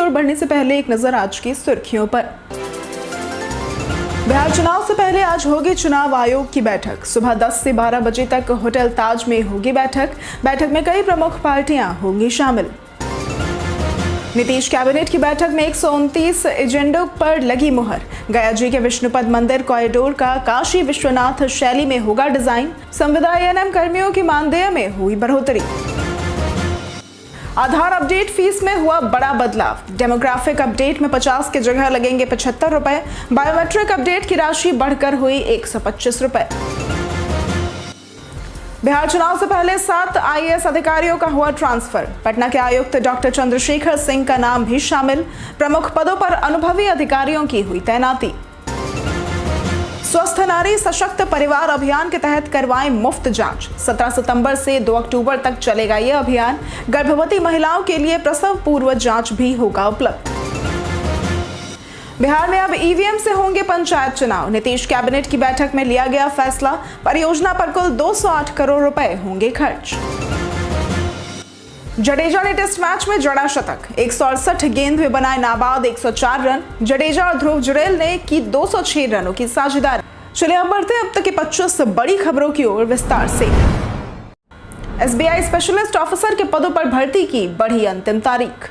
ओर बढ़ने से पहले एक नजर आज की सुर्खियों पर। बिहार चुनाव से पहले आज होगी चुनाव आयोग की बैठक। सुबह 10 से 12 बजे तक होटल ताज में होगी बैठक में कई प्रमुख पार्टियां होंगी शामिल। नीतीश कैबिनेट की बैठक में 129 एजेंडों पर लगी मुहर। गया जी के विष्णुपद मंदिर कॉरिडोर का काशी विश्वनाथ शैली में होगा डिजाइन। संविदा एएनएम कर्मियों की मानदेय में हुई बढ़ोतरी। आधार अपडेट फीस में हुआ बड़ा बदलाव। डेमोग्राफिक अपडेट में 50 की जगह लगेंगे 75 रुपए। बायोमेट्रिक अपडेट की राशि बढ़कर हुई 125 रुपए। बिहार चुनाव से पहले 7 आईएएस अधिकारियों का हुआ ट्रांसफर। पटना के आयुक्त डॉक्टर चंद्रशेखर सिंह का नाम भी शामिल। प्रमुख पदों पर अनुभवी अधिकारियों की हुई तैनाती। स्वस्थ नारी सशक्त परिवार अभियान के तहत करवाएं मुफ्त जांच। 17 सितंबर से 2 अक्टूबर तक चलेगा यह अभियान। गर्भवती महिलाओं के लिए प्रसव पूर्व जांच भी होगा उपलब्ध। बिहार में अब ईवीएम से होंगे पंचायत चुनाव। नीतीश कैबिनेट की बैठक में लिया गया फैसला। परियोजना पर कुल 208 करोड़ रुपए होंगे खर्च। जडेजा ने टेस्ट मैच में जड़ा शतक। 168 गेंद में बनाए नाबाद 104 रन। जडेजा और ध्रुव जुरैल ने की 206 रनों की साझेदारी। चलिए अब बढ़ते हैं अब तक की 25 बड़ी खबरों की ओर विस्तार से। एसबीआई स्पेशलिस्ट ऑफिसर के पदों पर भर्ती की बढ़ी अंतिम तारीख।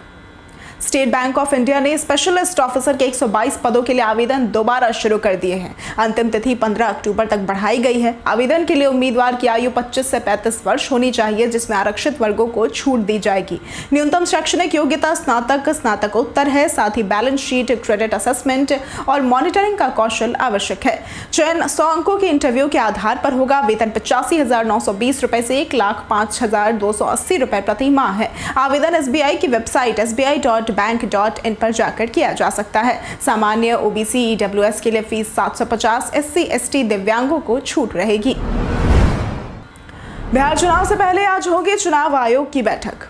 स्टेट बैंक ऑफ इंडिया ने स्पेशलिस्ट ऑफिसर के 122 पदों के लिए आवेदन दोबारा शुरू कर दिए हैं। अंतिम तिथि 15 अक्टूबर तक बढ़ाई गई है। आवेदन के लिए उम्मीदवार की आयु 25 से 35 वर्ष होनी चाहिए, जिसमें आरक्षित वर्गों को छूट दी जाएगी। न्यूनतम शैक्षणिक योग्यता स्नातकोत्तर है। साथ ही बैलेंस शीट, क्रेडिट असेसमेंट और मॉनिटरिंग का कौशल आवश्यक है। चयन 100 अंकों के इंटरव्यू के आधार पर होगा। वेतन 85,920 रुपए से 1,05,280 रुपए प्रति माह है। आवेदन एसबीआई की वेबसाइट sbi.bank.in पर जाकर किया जा सकता है। सामान्य, ओबीसी, ईडब्ल्यूएस के लिए फीस 750, एससी, एसटी, दिव्यांगों को छूट रहेगी। बिहार चुनाव से पहले आज होगी चुनाव आयोग की बैठक।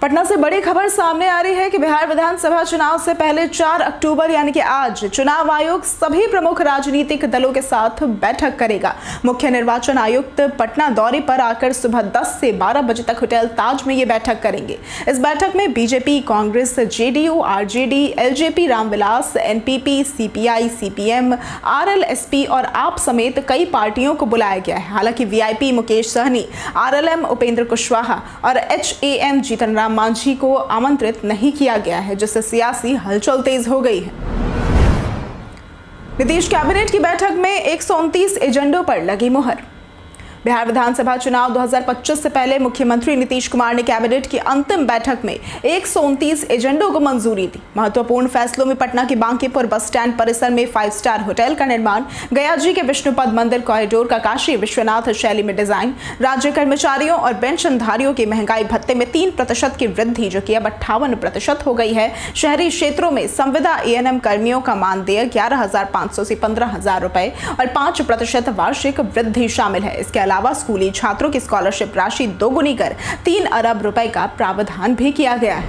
पटना से बड़ी खबर सामने आ रही है कि बिहार विधानसभा चुनाव से पहले 4 अक्टूबर यानी कि आज चुनाव आयोग सभी प्रमुख राजनीतिक दलों के साथ बैठक करेगा। मुख्य निर्वाचन आयुक्त पटना दौरे पर आकर सुबह 10 से 12 बजे तक होटल ताज में ये बैठक करेंगे। इस बैठक में BJP, Congress, JDU, RJD, LJP, Ramvilas, NPP, CPI, CPM, RLSP और आप समेत कई पार्टियों को बुलाया गया है। हालांकि वीआईपी मुकेश सहनी, आरएलएम उपेंद्र कुशवाहा और एचएएम जीतन राम मांझी को आमंत्रित नहीं किया गया है, जिससे सियासी हलचल तेज हो गई है। नीतीश कैबिनेट की बैठक में 129 एजेंडों पर लगी मुहर। बिहार विधानसभा चुनाव 2025 से पहले मुख्यमंत्री नीतीश कुमार ने कैबिनेट की अंतिम बैठक में 129 एजेंडों को मंजूरी दी। महत्वपूर्ण फैसलों में पटना के बांकीपुर बस स्टैंड परिसर में 5 स्टार होटल का निर्माण, गया जी के विष्णुपद मंदिर कॉरिडोर का काशी विश्वनाथ शैली में डिजाइन, राज्य कर्मचारियों और पेंशनधारियों के महंगाई भत्ते में 3% की वृद्धि जो कि अब 58% हो गई है। शहरी क्षेत्रों में संविदा एएनएम कर्मियों का मानदेय 11,500 से 15,000 रुपए और 5% वार्षिक वृद्धि शामिल है। इसके अलावा स्कूली छात्रों की स्कॉलरशिप राशि दोगुनी कर 3 अरब रुपए का प्रावधान भी किया गया है।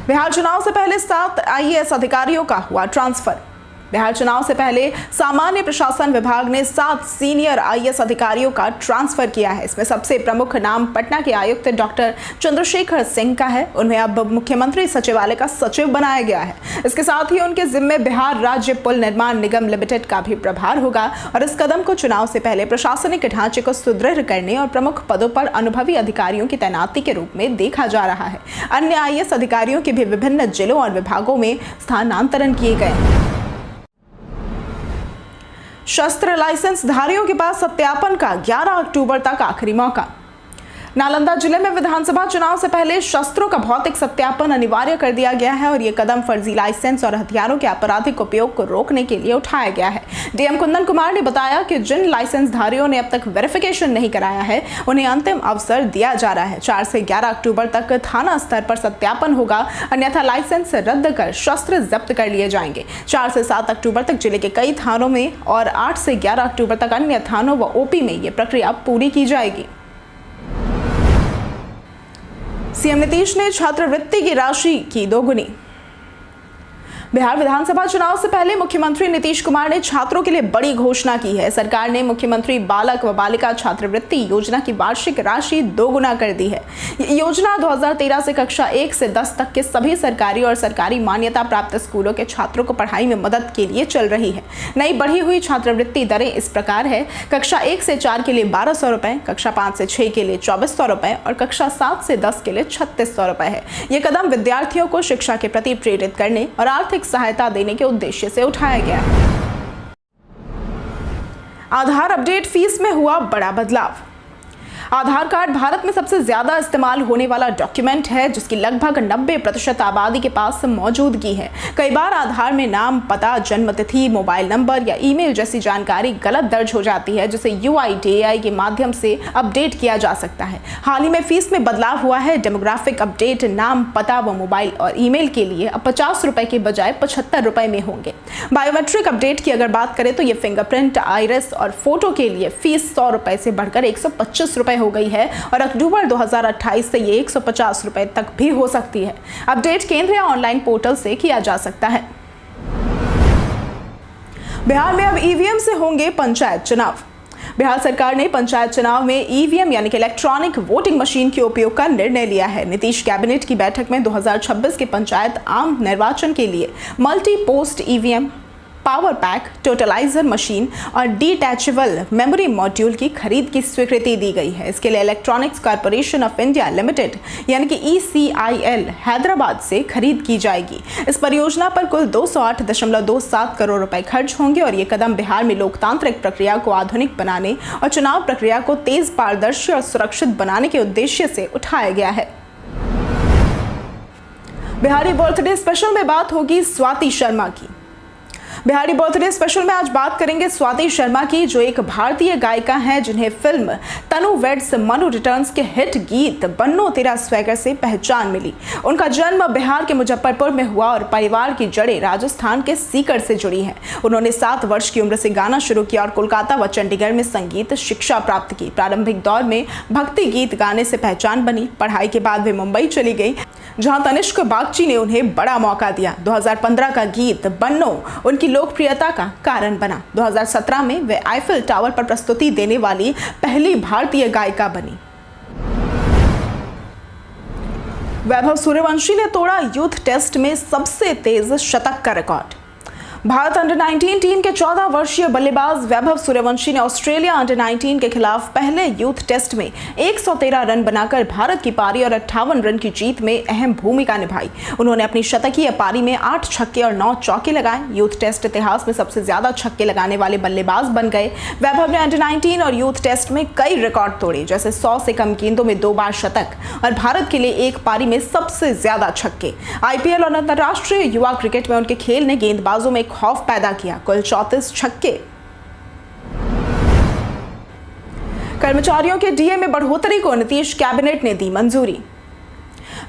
बिहार चुनाव से पहले 7 आईएएस अधिकारियों का हुआ ट्रांसफर। बिहार चुनाव से पहले सामान्य प्रशासन विभाग ने 7 सीनियर आईएएस अधिकारियों का ट्रांसफर किया है। इसमें सबसे प्रमुख नाम पटना के आयुक्त डॉक्टर चंद्रशेखर सिंह का है। उन्हें अब मुख्यमंत्री सचिवालय का सचिव बनाया गया है। इसके साथ ही उनके जिम्मे बिहार राज्य पुल निर्माण निगम लिमिटेड का भी प्रभार होगा और इस कदम को चुनाव से पहले प्रशासनिक ढांचे को सुदृढ़ करने और प्रमुख पदों पर अनुभवी अधिकारियों की तैनाती के रूप में देखा जा रहा है। अन्य आईएएस अधिकारियों के भी विभिन्न जिलों और विभागों में स्थानांतरण किए गए। शस्त्र लाइसेंस धारियों के पास सत्यापन का 11 अक्टूबर तक आखिरी मौका। नालंदा जिले में विधानसभा चुनाव से पहले शस्त्रों का भौतिक सत्यापन अनिवार्य कर दिया गया है और ये कदम फर्जी लाइसेंस और हथियारों के आपराधिक उपयोग को रोकने के लिए उठाया गया है। डीएम कुंदन कुमार ने बताया कि जिन लाइसेंस धारियों ने अब तक वेरिफिकेशन नहीं कराया है उन्हें अंतिम अवसर दिया जा रहा है। 4 से 11 अक्टूबर तक थाना स्तर पर सत्यापन होगा, अन्यथा लाइसेंस रद्द कर शस्त्र जब्त कर लिए जाएंगे। 4 से 7 अक्टूबर तक जिले के कई थानों में और 8 से 11 अक्टूबर तक अन्य थानों व ओपी में ये प्रक्रिया पूरी की जाएगी। सीएम नीतीश ने छात्रवृत्ति की राशि की दोगुनी। बिहार विधानसभा चुनाव से पहले मुख्यमंत्री नीतीश कुमार ने छात्रों के लिए बड़ी घोषणा की है। सरकार ने मुख्यमंत्री बालक व बालिका छात्रवृत्ति योजना की वार्षिक राशि दोगुना कर दी है। ये योजना 2013 से कक्षा 1 से 10 तक के सभी सरकारी और सरकारी मान्यता प्राप्त स्कूलों के छात्रों को पढ़ाई में मदद के लिए चल रही है। नई बढ़ी हुई छात्रवृत्ति दरें इस प्रकार है: कक्षा 1 से 4 के लिए 1200 रुपए, कक्षा 5 से 6 के लिए 2400 रुपए और कक्षा 7 से 10 के लिए 3600 रुपए है। ये कदम विद्यार्थियों को शिक्षा के प्रति प्रेरित करने और आर्थिक सहायता देने के उद्देश्य से उठाया गया है। आधार अपडेट फीस में हुआ बड़ा बदलाव। आधार कार्ड भारत में सबसे ज्यादा इस्तेमाल होने वाला डॉक्यूमेंट है, जिसकी लगभग 90% आबादी के पास मौजूदगी है। कई बार आधार में नाम, पता, जन्म तिथि, मोबाइल नंबर या ईमेल जैसी जानकारी गलत दर्ज हो जाती है, जिसे UIDAI के माध्यम से अपडेट किया जा सकता है। हाल ही में फीस में बदलाव हुआ है। डेमोग्राफिक अपडेट नाम, पता व मोबाइल और ईमेल के लिए अब 50 रुपए के बजाय 75 रुपए में होंगे। बायोमेट्रिक अपडेट की अगर बात करें तो ये फिंगरप्रिंट, आइरिस और फोटो के लिए फीस 100 रुपए से बढ़कर 125 रुपए हो गई है और अक्टूबर 2028 से ये 150 रुपए तक भी हो सकती है। अपडेट केंद्र या ऑनलाइन पोर्टल से किया जा सकता है। बिहार में अब EVM से होंगे पंचायत चुनाव। बिहार सरकार ने पंचायत चुनाव में EVM यानी कि इलेक्ट्रॉनिक वोटिंग मशीन के उपयोग का निर्णय लिया है। नीतीश कैबिनेट की बैठक में 2026 के पंचायत आम निर्वाचन के लिए multi post EVM, power pack, totaliser machine और डिटैचेबल मेमोरी मॉड्यूल की खरीद की स्वीकृति दी गई है। इसके लिए electronics corporation of India limited यानी कि ECIL हैदराबाद से खरीद की जाएगी। इस परियोजना पर कुल 208.27 करोड़ रुपए खर्च होंगे और ये कदम बिहार में लोकतांत्रिक प्रक्रिया को आधुनिक बनाने और चुनाव प्रक्रिया को तेज, पारदर्शी और सुरक्षित बनाने के उद्देश्य से उठाया गया है। बिहारी बर्थडे स्पेशल में बात होगी स्वाति शर्मा की। बिहारी बर्थडे स्पेशल में आज बात करेंगे स्वाति शर्मा की, जो एक भारतीय गायिका हैं जिन्हें फिल्म तनु वेड्स मनु रिटर्न्स के हिट गीत बन्नो तेरा स्वैगर से पहचान मिली। उनका जन्म बिहार के मुजफ्फरपुर में हुआ और परिवार की जड़ें राजस्थान के सीकर से जुड़ी हैं। उन्होंने 7 वर्ष की उम्र से गाना शुरू किया और कोलकाता व चंडीगढ़ में संगीत शिक्षा प्राप्त की। प्रारंभिक दौर में भक्ति गीत गाने से पहचान बनी। पढ़ाई के बाद वे मुंबई चली गई, जहां तनिष्क बागची ने उन्हें बड़ा मौका दिया। 2015 का गीत बन्नो उनकी लोकप्रियता का कारण बना। 2017 में वे आईफिल टावर पर प्रस्तुति देने वाली पहली भारतीय गायिका बनी। वैभव सूर्यवंशी ने तोड़ा यूथ टेस्ट में सबसे तेज शतक का रिकॉर्ड। भारत अंडर 19 टीम के 14 वर्षीय बल्लेबाज वैभव सूर्यवंशी ने ऑस्ट्रेलिया अंडर 19 के खिलाफ पहले यूथ टेस्ट में 113 रन बनाकर भारत की पारी और 58 रन की जीत में अहम भूमिका निभाई। उन्होंने अपनी शतकीय पारी में 8 छक्के और 9 चौके लगाए। यूथ टेस्ट इतिहास में सबसे ज्यादा छक्के लगाने वाले बल्लेबाज बन गए। वैभव ने अंडर 19 और यूथ टेस्ट में कई रिकॉर्ड तोड़े, जैसे 100 से कम गेंदों में 2 बार शतक और भारत के लिए एक पारी में सबसे ज्यादा छक्के। IPL और अंतर्राष्ट्रीय युवा क्रिकेट में उनके खेल ने गेंदबाजों में खौफ पैदा किया। कुल 34 छक्के। कर्मचारियों के DA में बढ़ोतरी को नीतीश कैबिनेट ने दी मंजूरी।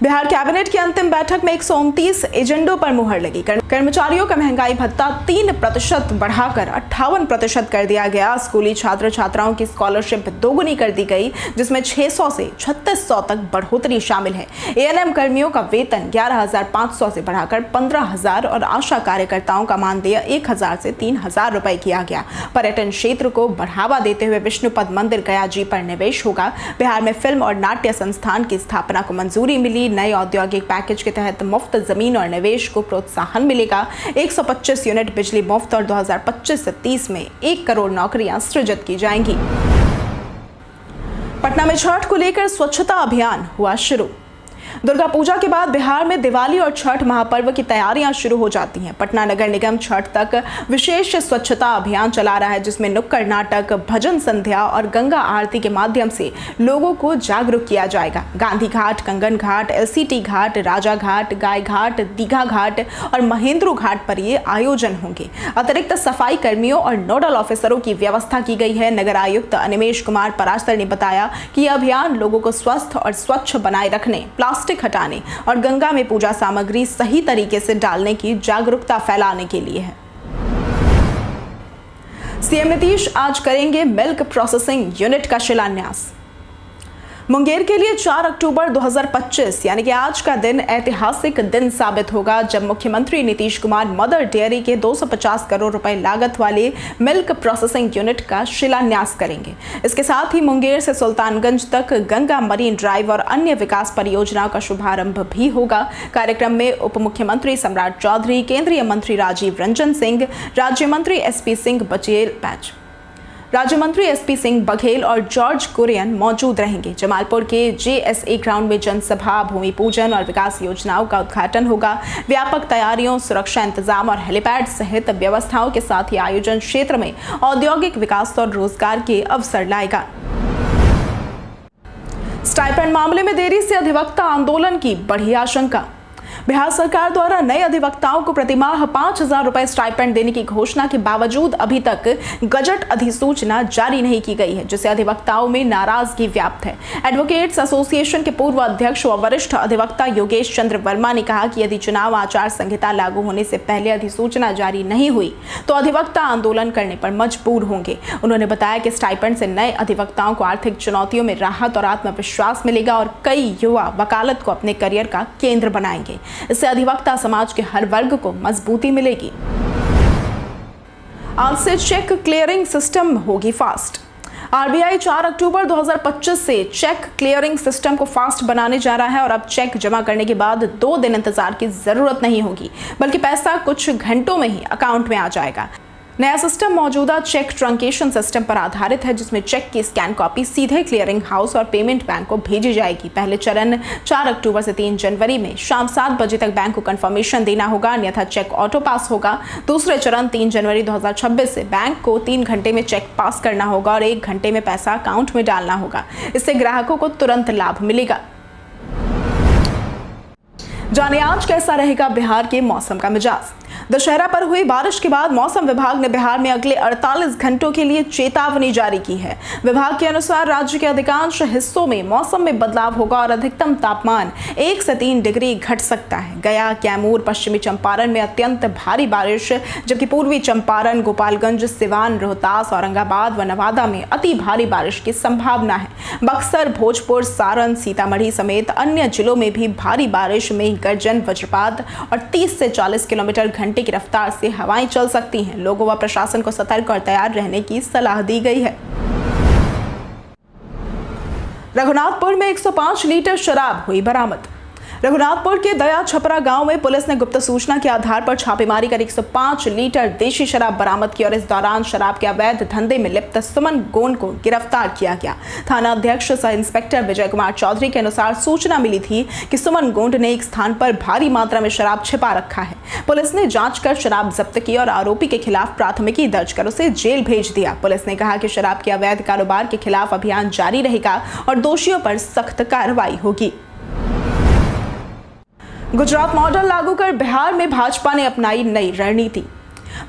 बिहार कैबिनेट की अंतिम बैठक में 129 एजेंडों पर मुहर लगी। कर्मचारियों का महंगाई भत्ता 3% बढ़ाकर 58% कर दिया गया। स्कूली छात्र छात्राओं की स्कॉलरशिप दोगुनी कर दी गई, जिसमें 600 से 3600 तक बढ़ोतरी शामिल है। ANM कर्मियों का वेतन 11,500 से बढ़ाकर 15,000 और आशा कार्यकर्ताओं का मानदेय 1,000 से 3,000 रुपए किया गया। पर्यटन क्षेत्र को बढ़ावा देते हुए विष्णुपद मंदिर गया जी पर निवेश होगा। बिहार में फिल्म और नाट्य संस्थान की स्थापना को मंजूरी मिली। नए औद्योगिक पैकेज के तहत मुफ्त जमीन और निवेश को प्रोत्साहन मिलेगा। 125 यूनिट बिजली मुफ्त और 2025 से 30 में 1 करोड़ नौकरियां सृजित की जाएंगी। पटना में छठ को लेकर स्वच्छता अभियान हुआ शुरू। दुर्गा पूजा के बाद बिहार में दिवाली और छठ महापर्व की तैयारियां शुरू हो जाती हैं। पटना नगर निगम छठ तक विशेष स्वच्छता अभियान चला रहा है, जिसमें नुक्कड़ नाटक, भजन संध्या और गंगा आरती के माध्यम से लोगों को जागरूक किया जाएगा। गांधी घाट, कंगन घाट, LCT घाट, राजा घाट, गाय घाट, दीघा घाट और महेंद्रू घाट पर ये आयोजन होंगे। अतिरिक्त सफाई कर्मियों और नोडल ऑफिसरों की व्यवस्था की गई है। नगर आयुक्त अनिमेश कुमार पराशर ने बताया कि यह अभियान लोगों को स्वस्थ और स्वच्छ बनाए रखने, प्लास्टिक हटाने और गंगा में पूजा सामग्री सही तरीके से डालने की जागरूकता फैलाने के लिए है। सीएम नीतीश आज करेंगे मिल्क प्रोसेसिंग यूनिट का शिलान्यास। मुंगेर के लिए 4 अक्टूबर 2025 यानी कि आज का दिन ऐतिहासिक दिन साबित होगा, जब मुख्यमंत्री नीतीश कुमार मदर डेयरी के 250 करोड़ रुपए लागत वाले मिल्क प्रोसेसिंग यूनिट का शिलान्यास करेंगे। इसके साथ ही मुंगेर से सुल्तानगंज तक गंगा मरीन ड्राइव और अन्य विकास परियोजनाओं का शुभारंभ भी होगा। कार्यक्रम में उप मुख्यमंत्री सम्राट चौधरी, केंद्रीय मंत्री राजीव रंजन सिंह, राज्य मंत्री एसपी सिंह बघेल और जॉर्ज कुरियन मौजूद रहेंगे। जमालपुर के JSA ग्राउंड में जनसभा, भूमि पूजन और विकास योजनाओं का उद्घाटन होगा। व्यापक तैयारियों, सुरक्षा इंतजाम और हेलीपैड सहित व्यवस्थाओं के साथ ही आयोजन क्षेत्र में औद्योगिक विकास और रोजगार के अवसर लाएगा। स्टाइपेंड मामले में देरी से अधिवक्ता आंदोलन की बढ़ी आशंका। बिहार सरकार द्वारा नए अधिवक्ताओं को प्रतिमाह 5,000 रुपए स्टाइपेंड देने की घोषणा के बावजूद अभी तक गजट अधिसूचना जारी नहीं की गई है, जिससे अधिवक्ताओं में नाराजगी व्याप्त है। एडवोकेट्स एसोसिएशन के पूर्व अध्यक्ष व वरिष्ठ अधिवक्ता योगेश चंद्र वर्मा ने कहा कि यदि चुनाव आचार संहिता लागू होने से पहले अधिसूचना जारी नहीं हुई तो अधिवक्ता आंदोलन करने पर मजबूर होंगे। उन्होंने बताया कि स्टाइपेंड से नए अधिवक्ताओं को आर्थिक चुनौतियों में राहत और आत्मविश्वास मिलेगा और कई युवा वकालत को अपने करियर का केंद्र बनाएंगे। इससे अधिवक्ता समाज के हर वर्ग को मजबूती मिलेगी। आज से चेक क्लियरिंग सिस्टम होगी फास्ट। RBI 4 अक्टूबर 2025 से चेक क्लियरिंग सिस्टम को फास्ट बनाने जा रहा है और अब चेक जमा करने के बाद 2 दिन इंतजार की जरूरत नहीं होगी, बल्कि पैसा कुछ घंटों में ही अकाउंट में आ जाएगा। नया सिस्टम मौजूदा चेक ट्रंकेशन सिस्टम पर आधारित है, जिसमें चेक की स्कैन कॉपी सीधे क्लियरिंग हाउस और पेमेंट बैंक को भेजी जाएगी। पहले चरण 4 अक्टूबर से 3 जनवरी में शाम 7 बजे तक बैंक को कंफर्मेशन देना होगा, अन्यथा चेक ऑटो पास होगा। दूसरे चरण 3 जनवरी 2026 से बैंक को 3 घंटे में चेक पास करना होगा और 1 घंटे में पैसा अकाउंट में डालना होगा। इससे ग्राहकों को तुरंत लाभ मिलेगा। जाने आज कैसा रहेगा बिहार के मौसम का मिजाज। दशहरा पर हुई बारिश के बाद मौसम विभाग ने बिहार में अगले 48 घंटों के लिए चेतावनी जारी की है। विभाग के अनुसार राज्य के अधिकांश हिस्सों में मौसम में बदलाव होगा और अधिकतम तापमान 1 से 3 डिग्री घट सकता है। गया, कैमूर, पश्चिमी चंपारण में अत्यंत भारी बारिश, जबकि पूर्वी चंपारण, गोपालगंज, सिवान, रोहतास, औरंगाबाद व नवादा में अति भारी बारिश की संभावना है। बक्सर, भोजपुर, सारण, सीतामढ़ी समेत अन्य जिलों में भी भारी बारिश में गर्जन, वज्रपात और 30 से 40 किलोमीटर घंटे की रफ्तार से हवाएं चल सकती हैं। लोगों व प्रशासन को सतर्क और तैयार रहने की सलाह दी गई है। रघुनाथपुर में 105 लीटर शराब हुई बरामद। रघुनाथपुर के दया छपरा गांव में पुलिस ने गुप्त सूचना के आधार पर छापेमारी कर 105 लीटर देशी शराब बरामद की और इस दौरान शराब के अवैध धंधे में लिप्त सुमन गोंड को गिरफ्तार किया गया। थाना अध्यक्ष सह इंस्पेक्टर विजय कुमार चौधरी के अनुसार सूचना मिली थी कि सुमन गोंड ने एक स्थान पर भारी मात्रा में शराब छिपा रखा है। पुलिस ने जांच कर शराब जब्त की और आरोपी के खिलाफ प्राथमिकी दर्ज कर उसे जेल भेज दिया। पुलिस ने कहा कि शराब के अवैध कारोबार के खिलाफ अभियान जारी रहेगा और दोषियों पर सख्त कार्रवाई होगी। गुजरात मॉडल लागू कर बिहार में भाजपा ने अपनाई नई रणनीति।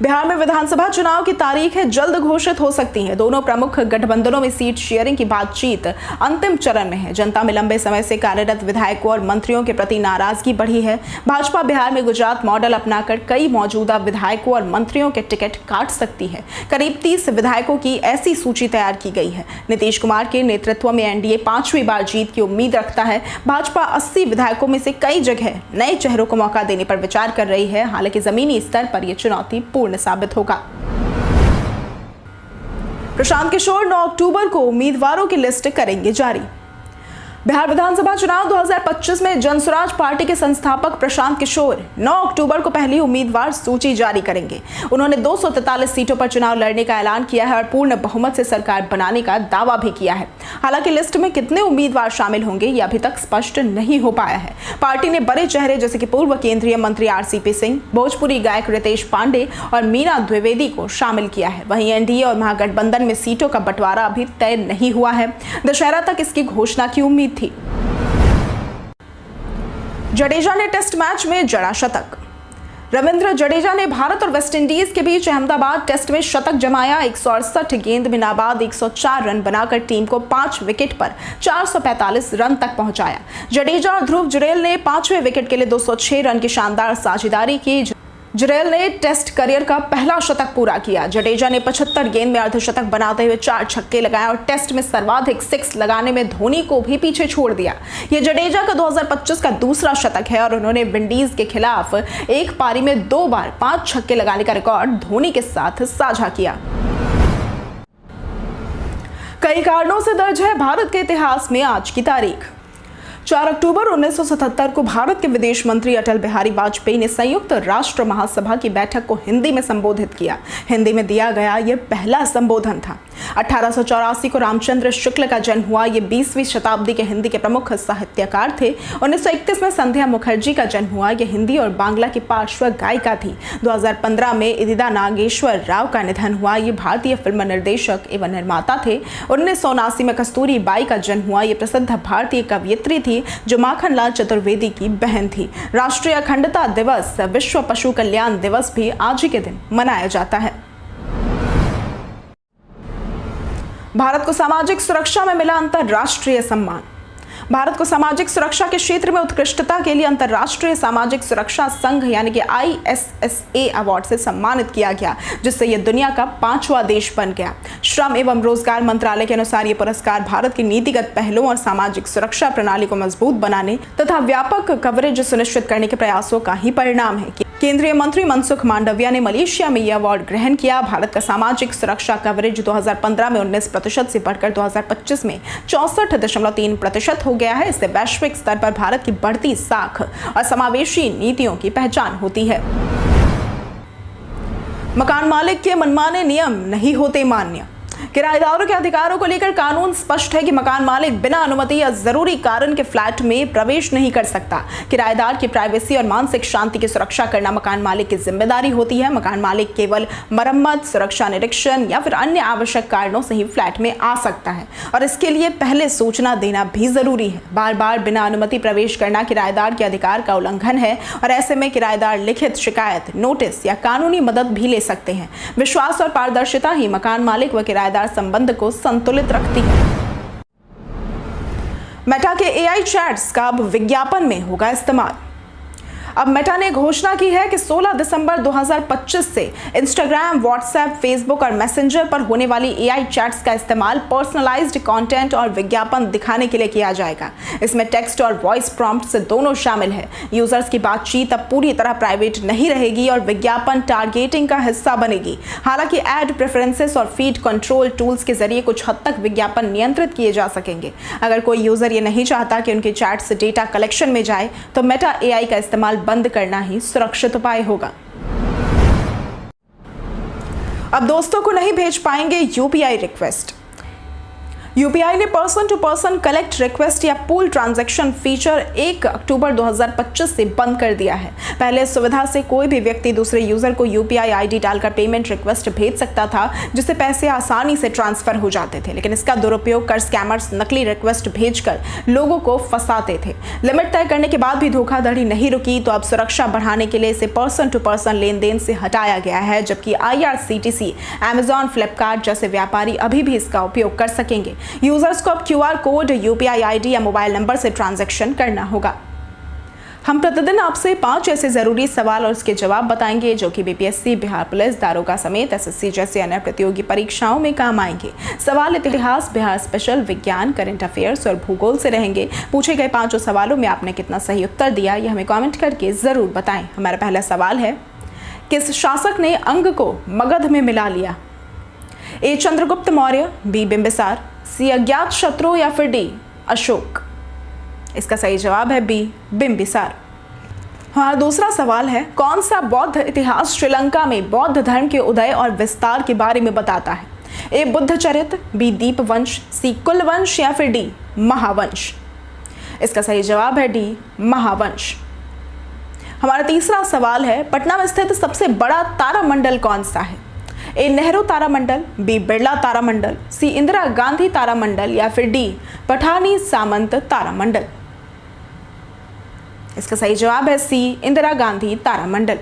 बिहार में विधानसभा चुनाव की तारीखें जल्द घोषित हो सकती हैं। दोनों प्रमुख गठबंधनों में सीट शेयरिंग की बातचीत अंतिम चरण में है। जनता में लंबे समय से कार्यरत विधायकों और मंत्रियों के प्रति नाराजगी बढ़ी है। भाजपा बिहार में गुजरात मॉडल अपनाकर कई मौजूदा विधायकों और मंत्रियों के टिकट काट सकती है। करीब 30 विधायकों की ऐसी सूची तैयार की गई है। नीतीश कुमार के नेतृत्व में एनडीए 5वीं बार जीत की उम्मीद रखता है। भाजपा 80 विधायकों में से कई जगह नए चेहरों को मौका देने पर विचार कर रही है। हालांकि जमीनी स्तर पर यह चुनौती पूर्ण साबित होगा। प्रशांत किशोर 9 अक्टूबर को उम्मीदवारों की लिस्ट करेंगे जारी। बिहार विधानसभा चुनाव 2025 में जनसुराज पार्टी के संस्थापक प्रशांत किशोर 9 अक्टूबर को पहली उम्मीदवार सूची जारी करेंगे। उन्होंने 243 सीटों पर चुनाव लड़ने का ऐलान किया है और पूर्ण बहुमत से सरकार बनाने का दावा भी किया है। हालांकि लिस्ट में कितने उम्मीदवार शामिल होंगे यह अभी तक स्पष्ट नहीं हो पाया है। पार्टी ने बड़े चेहरे जैसे कि पूर्व केंद्रीय मंत्री RCP सिंह, भोजपुरी गायक रितेश पांडे और मीना द्विवेदी को शामिल किया है। वहीं एनडीए और महागठबंधन में सीटों का बंटवारा अभी तय नहीं हुआ है। दशहरा तक इसकी घोषणा की उम्मीद थी। जडेजा ने टेस्ट मैच में जड़ा शतक। रविंद्र जडेजा ने भारत और वेस्टइंडीज के बीच अहमदाबाद टेस्ट में शतक जमाया। 168 गेंद में नाबाद 104 रन बनाकर टीम को 5 विकेट पर 445 रन तक पहुंचाया। जडेजा और ध्रुव जुरेल ने 5वें विकेट के लिए 206 रन की शानदार साझेदारी की। जुरैल ने टेस्ट करियर का पहला शतक पूरा किया। जडेजा ने 75 गेंद में अर्धशतक बनाते हुए 4 छक्के लगाए और टेस्ट में सर्वाधिक 6 लगाने में धोनी को भी पीछे छोड़ दिया। यह जडेजा का 2025 का दूसरा शतक है और उन्होंने विंडीज के खिलाफ एक पारी में 2 बार 5 छक्के लगाने का रिकॉर्ड धोनी के साथ साझा किया। कई कारणों से दर्ज है भारत के इतिहास में आज की तारीख। 4 अक्टूबर 1977 को भारत के विदेश मंत्री अटल बिहारी वाजपेयी ने संयुक्त राष्ट्र महासभा की बैठक को हिंदी में संबोधित किया। हिंदी में दिया गया यह पहला संबोधन था। 1884 को रामचंद्र शुक्ल का जन्म हुआ। ये 20वीं शताब्दी के हिंदी के प्रमुख साहित्यकार थे। 1931 में संध्या मुखर्जी का जन्म हुआ। ये हिंदी और बांग्ला की पार्श्व गायिका थी। 2015 में इदिदा नागेश्वर राव का निधन हुआ। ये भारतीय फिल्म निर्देशक एवं निर्माता थे। 1979 में कस्तूरी बाई का जन्म हुआ। ये प्रसिद्ध भारतीय कवयित्री थी जो माखनलाल चतुर्वेदी की बहन थी। राष्ट्रीय अखंडता दिवस, विश्व पशु कल्याण दिवस भी आज ही के दिन मनाया जाता है। भारत को सामाजिक सुरक्षा में मिला अंतर्राष्ट्रीय सम्मान। भारत को सामाजिक सुरक्षा के क्षेत्र में उत्कृष्टता के लिए अंतर्राष्ट्रीय सामाजिक सुरक्षा संघ यानी कि ISSA अवार्ड से सम्मानित किया गया, जिससे यह दुनिया का 5वां देश बन गया। श्रम एवं रोजगार मंत्रालय के अनुसार ये पुरस्कार भारत की नीतिगत पहलों और सामाजिक सुरक्षा प्रणाली को मजबूत बनाने तथा व्यापक कवरेज सुनिश्चित करने के प्रयासों का ही परिणाम है। केंद्रीय मंत्री मनसुख मांडविया ने मलेशिया में यह अवार्ड ग्रहण किया। भारत का सामाजिक सुरक्षा कवरेज 2015 में 19% से बढ़कर 2025 में 64.3% हो गया है। इससे वैश्विक स्तर पर भारत की बढ़ती साख और समावेशी नीतियों की पहचान होती है। मकान मालिक के मनमाने नियम नहीं होते मान्य। किराएदारों के अधिकारों को लेकर कानून स्पष्ट है कि मकान मालिक बिना अनुमति या जरूरी कारण के फ्लैट में प्रवेश नहीं कर सकता। किराएदार की प्राइवेसी और मानसिक शांति की सुरक्षा करना मकान मालिक की जिम्मेदारी होती है। मकान मालिक केवल मरम्मत, सुरक्षा निरीक्षण या फिर अन्य आवश्यक कारणों से ही फ्लैट में आ सकता है और इसके लिए पहले सूचना देना भी जरूरी है। बार बार बिना अनुमति प्रवेश करना किराएदार के अधिकार का उल्लंघन है और ऐसे में किराएदार लिखित शिकायत, नोटिस या कानूनी मदद भी ले सकते हैं। विश्वास और पारदर्शिता ही मकान मालिक व किराएदार संबंध को संतुलित रखती है। मेटा के AI चैट्स का अब विज्ञापन में होगा इस्तेमाल। अब मेटा ने घोषणा की है कि 16 दिसंबर 2025 से इंस्टाग्राम, व्हाट्सएप, फेसबुक और मैसेंजर पर होने वाली AI चैट्स का इस्तेमाल पर्सनलाइज्ड कंटेंट और विज्ञापन दिखाने के लिए किया जाएगा। इसमें टेक्स्ट और वॉइस प्रॉम्प्ट से दोनों शामिल है। यूजर्स की बातचीत अब पूरी तरह प्राइवेट नहीं रहेगी और विज्ञापन टारगेटिंग का हिस्सा बनेगी। हालांकि एड प्रेफरेंसेस और फीड कंट्रोल टूल्स के जरिए कुछ हद तक विज्ञापन नियंत्रित किए जा सकेंगे। अगर कोई यूजर ये नहीं चाहता कि उनकी चैट से डेटा कलेक्शन में जाए तो मेटा AI का इस्तेमाल बंद करना ही सुरक्षित उपाय होगा। अब दोस्तों को नहीं भेज पाएंगे UPI रिक्वेस्ट। UPI ने person to person collect request या पूल ट्रांजैक्शन फीचर 1 अक्टूबर 2025 से बंद कर दिया है। पहले इस सुविधा से कोई भी व्यक्ति दूसरे यूजर को UPI ID डालकर पेमेंट रिक्वेस्ट भेज सकता था, जिससे पैसे आसानी से ट्रांसफर हो जाते थे, लेकिन इसका दुरुपयोग कर स्कैमर्स नकली रिक्वेस्ट भेजकर लोगों को फंसाते थे। लिमिट तय करने के बाद भी धोखाधड़ी नहीं रुकी, तो अब सुरक्षा बढ़ाने के लिए इसे पर्सन टू पर्सन लेन देन से हटाया गया है, जबकि IRCTC, Amazon, फ्लिपकार्ट जैसे व्यापारी अभी भी इसका उपयोग कर सकेंगे। यूजर्स को अब QR कोड, UPI ID या मोबाइल नंबर से ट्रांजैक्शन करना होगा। हम प्रतिदिन आपसे 5 ऐसे जरूरी सवाल और उसके जवाब बताएंगे जो कि BPSC, बिहार पुलिस, दारोगा समेत SSC जैसे अन्य प्रतियोगी परीक्षाओं में काम आएंगे। सवाल इतिहास, बिहार स्पेशल, विज्ञान, करंट अफेयर्स और भूगोल से रहेंगे। पूछे गए 5 सवालों में आपने कितना सही उत्तर दिया, यह हमें कमेंट करके जरूर बताएं। हमारा पहला सवाल है, किस शासक ने अंग को मगध में मिला लिया? A Chandragupta Maurya, B Bimbisara, C अज्ञात शत्रु या फिर D अशोक? इसका सही जवाब है B बिंबिसार। हमारा दूसरा सवाल है, कौन सा बौद्ध इतिहास श्रीलंका में बौद्ध धर्म के उदय और विस्तार के बारे में बताता है? A बुद्ध चरित्र, B दीपवंश, C कुलवंश या फिर D महावंश? इसका सही जवाब है D महावंश। हमारा तीसरा सवाल है, पटना में स्थित सबसे बड़ा तारामंडल कौन सा है? A नेहरू तारामंडल, B बिरला तारामंडल, C इंदिरा गांधी तारामंडल या फिर D पठानी सामंत तारामंडल? इसका सही जवाब है C इंदिरा गांधी तारामंडल।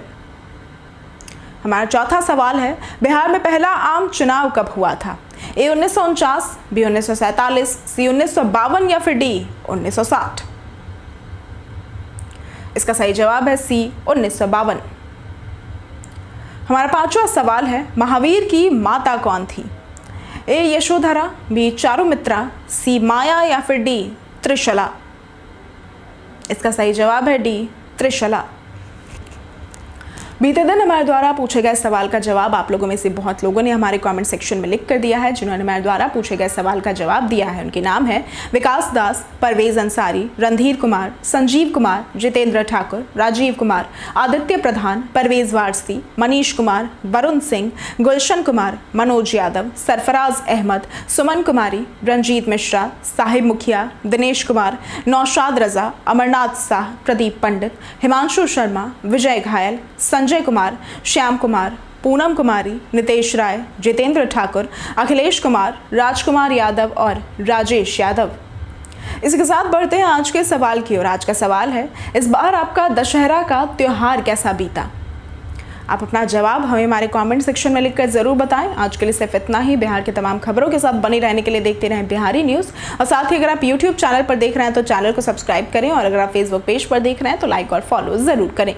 हमारा चौथा सवाल है, बिहार में पहला आम चुनाव कब हुआ था? A 1949, B 1947, C 1952 या फिर D 1960? इसका सही जवाब है C 1952। हमारा पांचवा सवाल है, महावीर की माता कौन थी? ए यशोधरा, बी चारुमित्रा, सी माया या फिर डी त्रिशला। इसका सही जवाब है डी त्रिशला। बीते दिन हमारे द्वारा पूछे गए सवाल का जवाब आप लोगों में से बहुत लोगों ने हमारे कमेंट सेक्शन में लिख कर दिया है। जिन्होंने हमारे द्वारा पूछे गए सवाल का जवाब दिया है उनके नाम है विकास दास, परवेज अंसारी, रणधीर कुमार, संजीव कुमार, जितेंद्र ठाकुर, राजीव कुमार, आदित्य प्रधान, परवेज वारसी, मनीष कुमार, वरुण सिंह, गुलशन कुमार, मनोज यादव, सरफराज अहमद, सुमन कुमारी, रंजीत मिश्रा, साहिब मुखिया, दिनेश कुमार, नौशाद रजा, अमरनाथ शाह, प्रदीप पंडित, हिमांशु शर्मा, विजय घायल, संजय कुमार, श्याम कुमार, पूनम कुमारी, नितेश राय, जितेंद्र ठाकुर, अखिलेश कुमार, राजकुमार यादव और राजेश यादव। इसके साथ बढ़ते हैं आज के सवाल की ओर। आज का सवाल है, इस बार आपका दशहरा का त्योहार कैसा बीता? आप अपना जवाब हमें हमारे कमेंट सेक्शन में लिखकर जरूर बताएं। आज के लिए सिर्फ इतना ही। बिहार के तमाम खबरों के साथ बने रहने के लिए देखते रहें बिहारी न्यूज़। और साथ ही अगर आप YouTube चैनल पर देख रहे हैं तो चैनल को सब्सक्राइब करें, और अगर आप Facebook पेज पर देख रहे हैं तो लाइक और फॉलो जरूर करें।